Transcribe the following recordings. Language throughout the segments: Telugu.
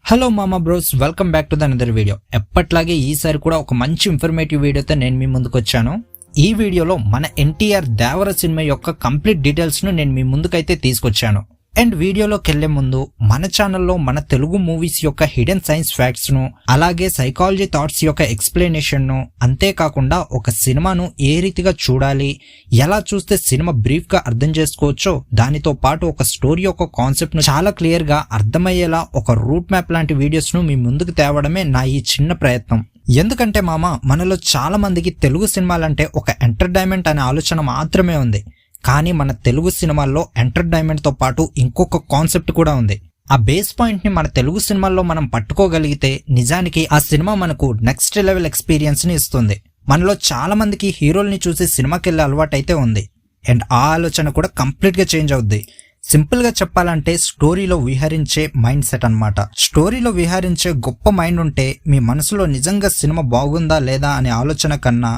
హలో మామా bros, welcome back to the another video. ఎప్పట్లాగే ఈసారి కూడా ఒక మంచి ఇన్ఫర్మేటివ్ వీడియోతో నేను మీ ముందుకు వచ్చాను. ఈ వీడియోలో మన ఎన్టీఆర్ దేవర సినిమా యొక్క కంప్లీట్ డీటెయిల్స్ ను నేను మీ ముందుకైతే తీసుకొచ్చాను. అండ్ వీడియోలోకి వెళ్లే ముందు మన ఛానల్లో మన తెలుగు మూవీస్ యొక్క హిడెన్ సైన్స్ ఫ్యాక్ట్స్ ను, అలాగే సైకాలజీ థాట్స్ యొక్క ఎక్స్ప్లెనేషన్ ను, అంతేకాకుండా ఒక సినిమాను ఏ రీతిగా చూడాలి, ఎలా చూస్తే సినిమా బ్రీఫ్ గా అర్థం చేసుకోవచ్చో, దానితో పాటు ఒక స్టోరీ యొక్క కాన్సెప్ట్ ను చాలా క్లియర్ గా అర్థమయ్యేలా ఒక రూట్ మ్యాప్ లాంటి వీడియోస్ ను మీ ముందుకు తేవడమే నా ఈ చిన్న ప్రయత్నం. ఎందుకంటే మామ, మనలో చాలా మందికి తెలుగు సినిమాలంటే ఒక ఎంటర్టైన్మెంట్ అనే ఆలోచన మాత్రమే ఉంది. కానీ మన తెలుగు సినిమాల్లో ఎంటర్టైన్మెంట్ తో పాటు ఇంకొక కాన్సెప్ట్ కూడా ఉంది. ఆ బేస్ పాయింట్ ని మన తెలుగు సినిమాల్లో మనం పట్టుకోగలిగితే నిజానికి ఆ సినిమా మనకు నెక్స్ట్ లెవెల్ ఎక్స్పీరియన్స్ ని ఇస్తుంది. మనలో చాలా మందికి హీరోల్ని చూసి సినిమాకి వెళ్లే అలవాటు అయితే ఉంది. అండ్ ఆ ఆలోచన కూడా కంప్లీట్ గా చేంజ్ అవుద్ది. సింపుల్ గా చెప్పాలంటే స్టోరీలో విహరించే మైండ్ సెట్ అన్నమాట. స్టోరీలో విహరించే గొప్ప మైండ్ ఉంటే మీ మనసులో నిజంగా సినిమా బాగుందా లేదా అనే ఆలోచన కన్నా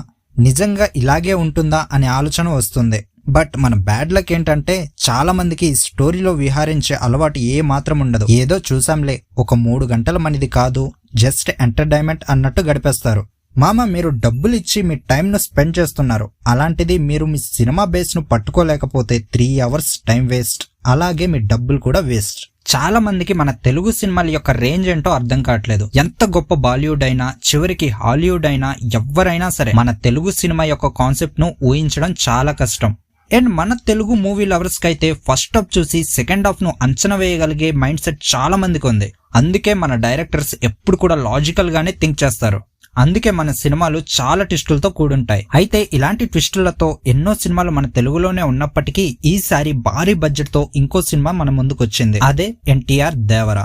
నిజంగా ఇలాగే ఉంటుందా అనే ఆలోచన వస్తుంది. బట్ మన బ్యాడ్ లక్ ఏంటంటే చాలా మందికి స్టోరీలో విహరించే అలవాటు ఏ మాత్రం ఉండదు. ఏదో చూసాంలే, ఒక 3 గంటల మనది కాదు, జస్ట్ ఎంటర్టైన్మెంట్ అన్నట్టు గడిపేస్తారు. మామ, మీరు డబ్బులు ఇచ్చి మీ టైం ను స్పెండ్ చేస్తున్నారు. అలాంటిది మీరు మీ సినిమా బేస్ ను పట్టుకోలేకపోతే 3 అవర్స్ టైం వేస్ట్, అలాగే మీ డబ్బులు కూడా వేస్ట్. చాలా మందికి మన తెలుగు సినిమాల యొక్క రేంజ్ ఏంటో అర్థం కావట్లేదు. ఎంత గొప్ప బాలీవుడ్ అయినా, చివరికి హాలీవుడ్ అయినా, ఎవరైనా సరే మన తెలుగు సినిమా యొక్క కాన్సెప్ట్ ను ఊహించడం చాలా కష్టం. అండ్ మన తెలుగు మూవీ లవర్స్ కి అయితే ఫస్ట్ హాఫ్ చూసి సెకండ్ హాఫ్ ను అంచనా వేయగలిగే మైండ్ సెట్ చాలా మందికి ఉంది. అందుకే మన డైరెక్టర్స్ ఎప్పుడు కూడా లాజికల్ గానే థింక్ చేస్తారు. అందుకే మన సినిమాలు చాలా ట్విస్టులతో కూడుంటాయి. అయితే ఇలాంటి ట్విస్టులతో ఎన్నో సినిమాలు మన తెలుగులోనే ఉన్నప్పటికీ ఈసారి భారీ బడ్జెట్ తో ఇంకో సినిమా మన ముందుకు వచ్చింది. అదే ఎన్టీఆర్ దేవర.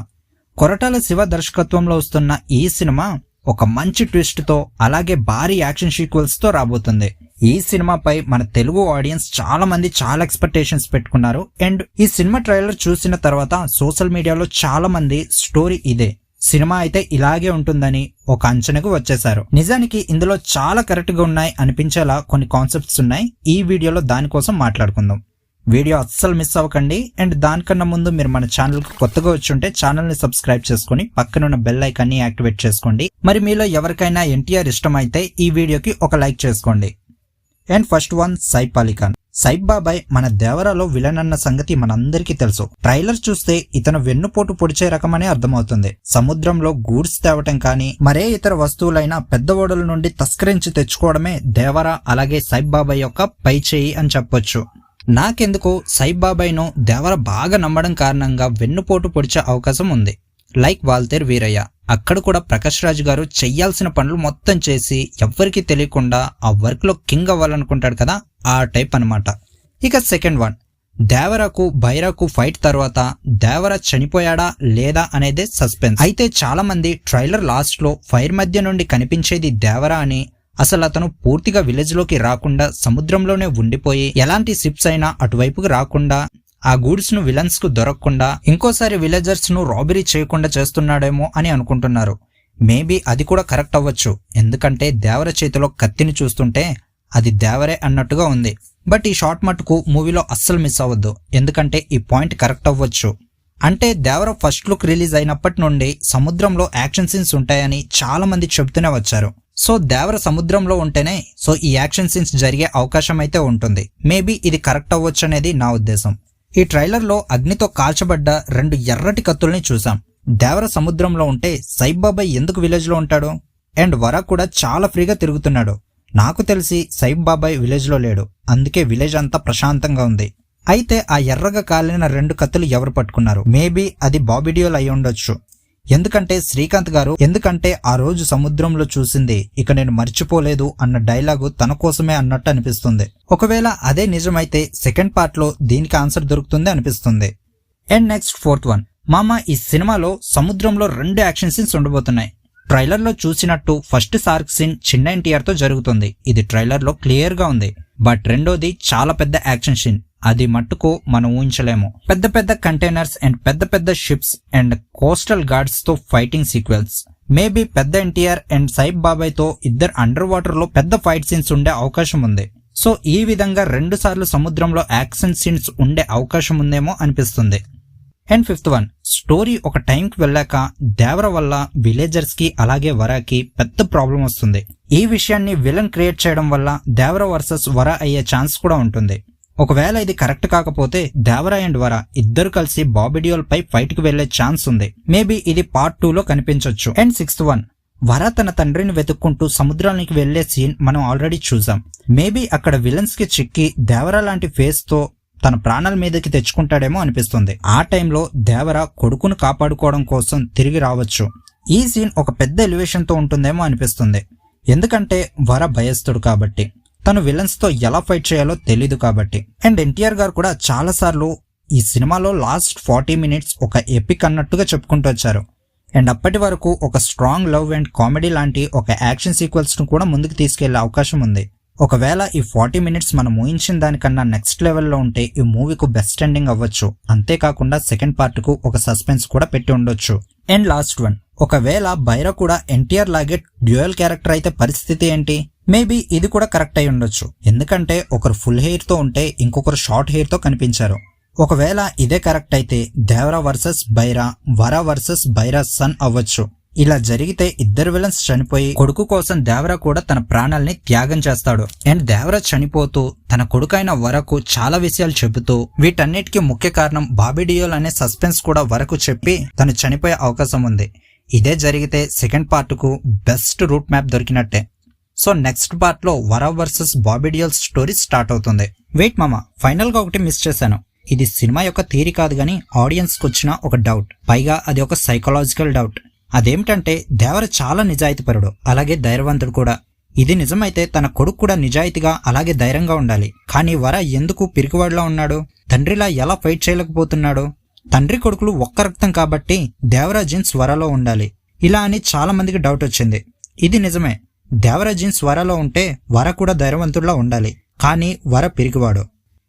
కొరటాల శివ దర్శకత్వంలో వస్తున్న ఈ సినిమా ఒక మంచి ట్విస్ట్ తో, అలాగే భారీ యాక్షన్ సీక్వెల్స్ తో రాబోతుంది. ఈ సినిమాపై మన తెలుగు ఆడియన్స్ చాలా మంది చాలా ఎక్స్పెక్టేషన్స్ పెట్టుకున్నారు. అండ్ ఈ సినిమా ట్రైలర్ చూసిన తర్వాత సోషల్ మీడియాలో చాలా మంది స్టోరీ ఇదే, సినిమా అయితే ఇలాగే ఉంటుందని ఒక అంచనాకు వచ్చేశారు. నిజానికి ఇందులో చాలా కరెక్ట్ గా ఉన్నాయి అనిపించేలా కొన్ని కాన్సెప్ట్స్ ఉన్నాయి. ఈ వీడియోలో దానికోసం మాట్లాడుకుందాం. వీడియో అస్సలు మిస్ అవ్వకండి. అండ్ దానికన్నా ముందు మీరు మన ఛానల్ కు కొత్తగా వచ్చుంటే ఛానల్ ని సబ్స్క్రైబ్ చేసుకుని పక్కనున్న బెల్ ఐకాన్ ని యాక్టివేట్ చేసుకోండి. మరి మీలో ఎవరికైనా ఎన్టీఆర్ ఇష్టం అయితే ఈ వీడియోకి ఒక లైక్ చేసుకోండి. And first one, Saif Ali Khan. Saif బాబాయ్ మన దేవరాలో విలన్ అన్న సంగతి మనందరికీ తెలుసు. ట్రైలర్ చూస్తే ఇతను వెన్నుపోటు పొడిచే రకమని అర్థమవుతుంది. సముద్రంలో గూడ్స్ తేవటం కానీ మరే ఇతర వస్తువులైనా పెద్ద ఓడల నుండి తస్కరించి తెచ్చుకోవడమే దేవరా, అలాగే సైఫ్ బాబాయ్ యొక్క పై చేయి అని చెప్పొచ్చు. నాకెందుకో సైఫ్ బాబాయ్ ను దేవర బాగా నమ్మడం కారణంగా వెన్నుపోటు పొడిచే అవకాశం ఉంది. లైక్ వాల్తేర్ వీరయ్య. అక్కడ కూడా ప్రకాష్ రాజ్ గారు చెయ్యాల్సిన పనులు మొత్తం చేసి ఎవ్వరికి తెలియకుండా ఆ వర్క్ లో కింగ్ అవ్వాలనుకుంటాడు కదా, ఆ టైప్ అన్నమాట. ఇక సెకండ్ వన్, దేవరకు భైరాకు ఫైట్ తర్వాత దేవర చనిపోయాడా లేదా అనేదే సస్పెన్స్. అయితే చాలా మంది ట్రైలర్ లాస్ట్ లో ఫైర్ మధ్య నుండి కనిపించేది దేవర అని, అసలు అతను పూర్తిగా విలేజ్ లోకి రాకుండా సముద్రంలోనే ఉండిపోయి ఎలాంటి షిప్స్ అయినా అటువైపుకి రాకుండా, ఆ గూడ్స్ ను విలన్స్ కు దొరకకుండా ఇంకోసారి విలేజర్స్ ను రాబరీ చేయకుండా చేస్తున్నాడేమో అని అనుకుంటున్నారు. మేబీ అది కూడా కరెక్ట్ అవ్వచ్చు. ఎందుకంటే దేవర చేతిలో కత్తిని చూస్తుంటే అది దేవరే అన్నట్టుగా ఉంది. బట్ ఈ షార్ట్ మట్టుకు మూవీలో అస్సలు మిస్ అవ్వద్దు, ఎందుకంటే ఈ పాయింట్ కరెక్ట్ అవ్వచ్చు. అంటే దేవర ఫస్ట్ లుక్ రిలీజ్ అయినప్పటి నుండి సముద్రంలో యాక్షన్ సీన్స్ ఉంటాయని చాలా మంది చెబుతూనే వచ్చారు. సో దేవర సముద్రంలో ఉంటేనే ఈ యాక్షన్ సీన్స్ జరిగే అవకాశం అయితే ఉంటుంది. మేబీ ఇది కరెక్ట్ అవ్వచ్చు అనేది నా ఉద్దేశం. ఈ ట్రైలర్ లో అగ్నితో కాల్చబడ్డ 2 ఎర్రటి కత్తుల్ని చూసాం. దేవర సముద్రంలో ఉంటే సైఫ్ బాబాయ్ ఎందుకు విలేజ్ లో ఉంటాడు? అండ్ వర కూడా చాలా ఫ్రీగా తిరుగుతున్నాడు. నాకు తెలిసి సైఫ్ బాబాయ్ విలేజ్ లో లేడు, అందుకే విలేజ్ అంతా ప్రశాంతంగా ఉంది. అయితే ఆ ఎర్రగా కాలిన 2 కత్తులు ఎవరు పట్టుకున్నారు? మేబీ అది బాబీ డియోల్ అయి ఉండొచ్చు. ఎందుకంటే శ్రీకాంత్ గారు ఆ రోజు సముద్రంలో చూసింది ఇక నేను మర్చిపోలేదు అన్న డైలాగు తన కోసమే అన్నట్టు అనిపిస్తుంది. ఒకవేళ అదే నిజమైతే సెకండ్ పార్ట్ లో దీనికి ఆన్సర్ దొరుకుతుంది అనిపిస్తుంది. అండ్ నెక్స్ట్ ఫోర్త్ వన్, మామ ఈ సినిమాలో సముద్రంలో 2 యాక్షన్ సీన్స్ ఉండబోతున్నాయి. ట్రైలర్ లో చూసినట్టు ఫస్ట్ సార్క్ సీన్ చిన్న ఎన్టీఆర్ తో జరుగుతుంది. ఇది ట్రైలర్ లో క్లియర్ గా ఉంది. బట్ రెండోది చాలా పెద్ద యాక్షన్ సీన్, అది మట్టుకు మనం ఊహించలేము. పెద్ద పెద్ద కంటైనర్స్ అండ్ పెద్ద పెద్ద షిప్స్ అండ్ కోస్టల్ గార్డ్స్ తో ఫైటింగ్ సీక్వెన్స్. మేబీ పెద్ద ఎన్టీఆర్ అండ్ సైఫ్ బాబాయ్ తో ఇద్దరు అండర్ వాటర్ లో పెద్ద ఫైట్ సీన్స్ ఉండే అవకాశం ఉంది. సో ఈ విధంగా 2 సార్లు సముద్రంలో యాక్షన్ సీన్స్ ఉండే అవకాశం ఉందేమో అనిపిస్తుంది. అండ్ ఫిఫ్త్ వన్, స్టోరీ ఒక టైంకి వెళ్ళాక దేవర వల్ల విలేజర్స్ కి అలాగే వరాకి పెద్ద ప్రాబ్లం వస్తుంది. ఈ విషయాన్ని విలన్ క్రియేట్ చేయడం వల్ల దేవర వర్సెస్ వర అయ్యే ఛాన్స్ కూడా ఉంటుంది. ఒకవేళ ఇది కరెక్ట్ కాకపోతే దేవర అండ్ వర ఇద్దరు కలిసి బాబీ డియోల్ పై ఫైట్ కి వెళ్లే ఛాన్స్ ఉంది. మేబీ ఇది పార్ట్ 2 లో కనిపించొచ్చు. అండ్ సిక్స్త్ వన్, వర తన తండ్రిని వెతుక్కుంటూ సముద్రానికి వెళ్లే సీన్ మనం ఆల్రెడీ చూసాం. మేబీ అక్కడ విలన్స్ కి చిక్కి దేవర లాంటి ఫేస్ తో తన ప్రాణాల మీదకి తెచ్చుకుంటాడేమో అనిపిస్తుంది. ఆ టైంలో దేవర కొడుకును కాపాడుకోవడం కోసం తిరిగి రావచ్చు. ఈ సీన్ ఒక పెద్ద ఎలివేషన్ తో ఉంటుందేమో అనిపిస్తుంది. ఎందుకంటే వర భయస్థుడు కాబట్టి, తను విలన్స్ తో ఎలా ఫైట్ చేయాలో తెలీదు కాబట్టి. అండ్ ఎన్టీఆర్ గారు కూడా చాలా సార్లు ఈ సినిమాలో లాస్ట్ 40 minutes ఒక ఎపిక్ అన్నట్టుగా చెప్పుకుంటూ వచ్చారు. అండ్ అప్పటి వరకు ఒక స్ట్రాంగ్ లవ్ అండ్ కామెడీ లాంటి ఒక యాక్షన్ సీక్వెన్స్ ను కూడా ముందుకు తీసుకెళ్లే అవకాశం ఉంది. ఒకవేళ ఈ 40 minutes మనం ఊహించిన దానికన్నా నెక్స్ట్ లెవెల్లో ఉంటే ఈ మూవీకు బెస్ట్ ఎండింగ్ అవ్వచ్చు. అంతేకాకుండా సెకండ్ పార్ట్ కు ఒక సస్పెన్స్ కూడా పెట్టి ఉండొచ్చు. అండ్ లాస్ట్ వన్, ఒకవేళ బైరా కూడా ఎన్టీఆర్ లాగే డ్యూయల్ క్యారెక్టర్ అయితే పరిస్థితి ఏంటి? మేబీ ఇది కూడా కరెక్ట్ అయి ఉండొచ్చు. ఎందుకంటే ఒకరు ఫుల్ హెయిర్ తో ఉంటే ఇంకొకరు షార్ట్ హెయిర్ తో కనిపించారు. ఒకవేళ ఇదే కరెక్ట్ అయితే దేవర వర్సెస్ బైరా, వర వర్సెస్ బైరా సన్ అవ్వచ్చు. ఇలా జరిగితే ఇద్దరు విలన్స్ చనిపోయి కొడుకు కోసం దేవర కూడా తన ప్రాణాల్ని త్యాగం చేస్తాడు. అండ్ దేవర చనిపోతూ తన కొడుకైన వరకు చాలా విషయాలు చెబుతూ వీటన్నిటికీ ముఖ్య కారణం బాబీ డియోల్ అనే సస్పెన్స్ కూడా వరకు చెప్పి తను చనిపోయే అవకాశం ఉంది. ఇదే జరిగితే సెకండ్ పార్ట్ కు బెస్ట్ రూట్ మ్యాప్ దొరికినట్టే. సో నెక్స్ట్ పార్ట్ లో Vara versus Bobby Deol story start అవుతుంది. వెయిట్ మామ, ఫైనల్ గా ఒకటి మిస్ చేశాను. ఇది సినిమా యొక్క థియరీ కాదు గానీ ఆడియన్స్ కు వచ్చిన ఒక డౌట్. పైగా అది ఒక సైకలాజికల్ డౌట్. అదేమిటంటే దేవర చాలా నిజాయితీపరుడు, అలాగే ధైర్యవంతుడు కూడా. ఇది నిజమైతే తన కొడుకు కూడా నిజాయితీగా అలాగే ధైర్యంగా ఉండాలి. కానీ వర ఎందుకు పిరికివాడిలా ఉన్నాడు? తండ్రిలా ఎలా ఫైట్ చేయలేకపోతున్నాడు? తండ్రి కొడుకులు ఒక్క రక్తం కాబట్టి దేవర జీన్స్ వరలో ఉండాలి. ఇలా అని చాలా మందికి డౌట్ వచ్చింది. ఇది నిజమే, దేవర జీన్స్ వరలో ఉంటే వర కూడా ధైర్యవంతుడిలా ఉండాలి. కానీ వర పిరికివాడు.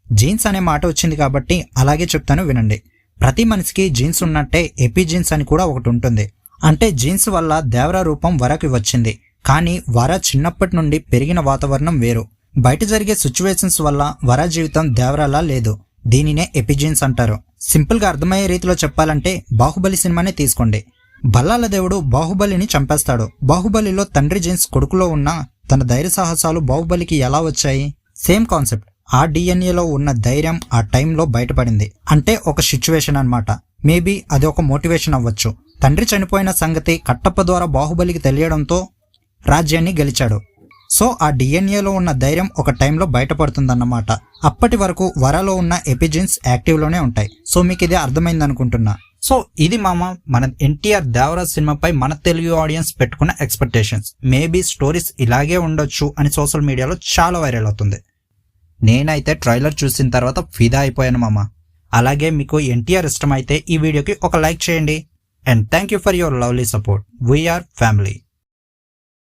జీన్స్ అనే మాట వచ్చింది కాబట్టి అలాగే చెప్తాను వినండి. ప్రతి మనిషికి జీన్స్ ఉన్నట్టే ఎపి జీన్స్ అని కూడా ఒకటి ఉంటుంది. అంటే జీన్స్ వల్ల దేవర రూపం వరకి వచ్చింది. కానీ వర చిన్నప్పటి నుండి పెరిగిన వాతావరణం వేరు. బయట జరిగే సిచ్యువేషన్స్ వల్ల వర జీవితం దేవరలా లేదు. దీనినే ఎపిజీన్స్ అంటారు. సింపుల్ గా అర్థమయ్యే రీతిలో చెప్పాలంటే బాహుబలి సినిమానే తీసుకోండి. బల్లాల దేవుడు బాహుబలిని చంపేస్తాడు. బాహుబలిలో తండ్రి జీన్స్ కొడుకులో ఉన్న తన ధైర్య సాహసాలు బాహుబలికి ఎలా వచ్చాయి? Same concept. ఆ డిఎన్ఏలో ఉన్న ధైర్యం ఆ టైంలో బయటపడింది. అంటే ఒక సిచ్యువేషన్ అన్నమాట. మేబీ అది ఒక మోటివేషన్ అవ్వచ్చు. తండ్రి చనిపోయిన సంగతి కట్టప్ప ద్వారా బాహుబలికి తెలియడంతో రాజ్యాన్ని గెలిచాడు. సో ఆ డిఎన్ఏలో ఉన్న ధైర్యం ఒక టైంలో బయటపడుతుందన్నమాట. అప్పటి వరకు వరలో ఉన్న ఎపిజీన్స్ యాక్టివ్ లోనే ఉంటాయి. సో మీకు ఇది అర్థమైంది అనుకుంటున్నా. సో ఇది మామ మన ఎన్టీఆర్ దేవర సినిమాపై మన తెలుగు ఆడియన్స్ పెట్టుకున్న ఎక్స్పెక్టేషన్స్. మేబీ స్టోరీస్ ఇలాగే ఉండొచ్చు అని సోషల్ మీడియాలో చాలా వైరల్ అవుతుంది. నేనైతే ట్రైలర్ చూసిన తర్వాత ఫిదా అయిపోయాను మామ. అలాగే మీకు ఎన్టీఆర్ ఇష్టమైతే ఈ వీడియోకి ఒక లైక్ చేయండి. And thank you for your lovely support. We are family.